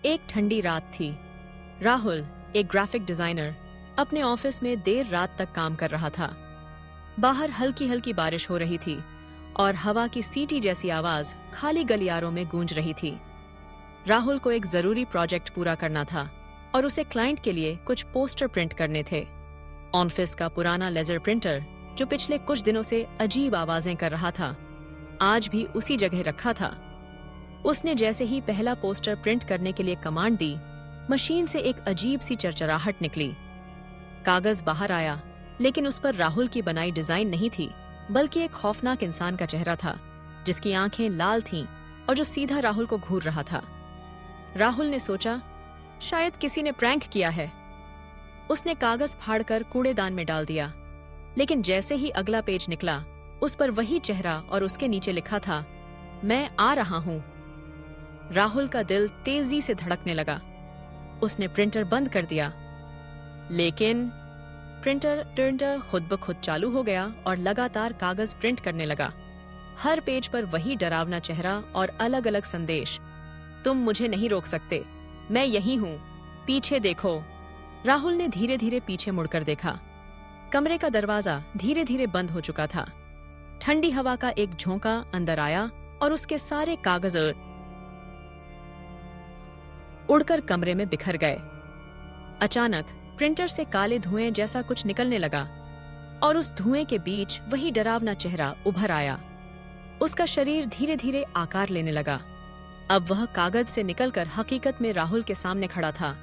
एक ठंडी रात थी। राहुल, एक ग्राफिक डिजाइनर, अपने ऑफिस में देर रात तक काम कर रहा था। बाहर हल्की हल्की बारिश हो रही थी और हवा की सीटी जैसी आवाज खाली गलियारों में गूंज रही थी। राहुल को एक जरूरी प्रोजेक्ट पूरा करना था और उसे क्लाइंट के लिए कुछ पोस्टर प्रिंट करने थे। ऑफिस का पुराना लेजर प्रिंटर, जो पिछले कुछ दिनों से अजीब आवाजें कर रहा था, आज भी उसी जगह रखा था। उसने जैसे ही पहला पोस्टर प्रिंट करने के लिए कमांड दी, मशीन से एक अजीब सी चरचराहट निकली। कागज बाहर आया, लेकिन उस पर राहुल की बनाई डिजाइन नहीं थी, बल्कि एक खौफनाक इंसान का चेहरा था, जिसकी आंखें लाल थीं और जो सीधा राहुल को घूर रहा था। राहुल ने सोचा, शायद किसी ने प्रैंक किया है। उसने कागज फाड़कर कूड़ेदान में डाल दिया, लेकिन जैसे ही अगला पेज निकला, उस पर वही चेहरा और उसके नीचे लिखा था, मैं आ रहा हूं। राहुल का दिल तेजी से धड़कने लगा। उसने प्रिंटर बंद कर दिया, लेकिन प्रिंटर खुद ब खुद चालू हो गया और लगातार कागज प्रिंट करने लगा। हर पेज पर वही डरावना चेहरा और अलग अलग संदेश। तुम मुझे नहीं रोक सकते, मैं यही हूं, पीछे देखो। राहुल ने धीरे धीरे पीछे मुड़कर देखा। कमरे का दरवाजा धीरे धीरे बंद हो चुका था। ठंडी हवा का एक झोंका अंदर आया और उसके सारे कागज उड़कर कमरे में बिखर गए। अचानक प्रिंटर से काले धुएं जैसा कुछ निकलने लगा और उस धुएं के बीच वही डरावना चेहरा उभर आया। उसका शरीर धीरे धीरे आकार लेने लगा। अब वह कागज से निकलकर हकीकत में राहुल के सामने खड़ा था,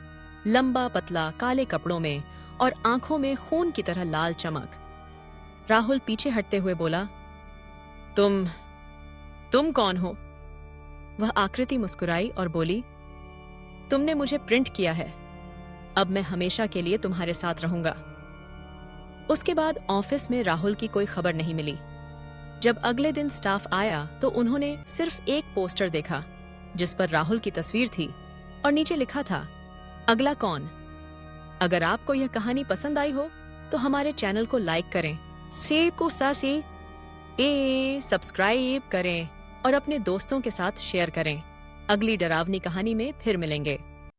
लंबा पतला काले कपड़ों में और आंखों में खून की तरह लाल चमक। राहुल पीछे हटते हुए बोला, तुम कौन हो? वह आकृति मुस्कुराई और बोली, तुमने मुझे प्रिंट किया है, अब मैं हमेशा के लिए तुम्हारे साथ रहूंगा। उसके बाद ऑफिस में राहुल की कोई खबर नहीं मिली। जब अगले दिन स्टाफ आया तो उन्होंने सिर्फ एक पोस्टर देखा, जिस पर राहुल की तस्वीर थी और नीचे लिखा था, अगला कौन? अगर आपको यह कहानी पसंद आई हो तो हमारे चैनल को लाइक करें, सब्सक्राइब करें और अपने दोस्तों के साथ शेयर करें। अगली डरावनी कहानी में फिर मिलेंगे।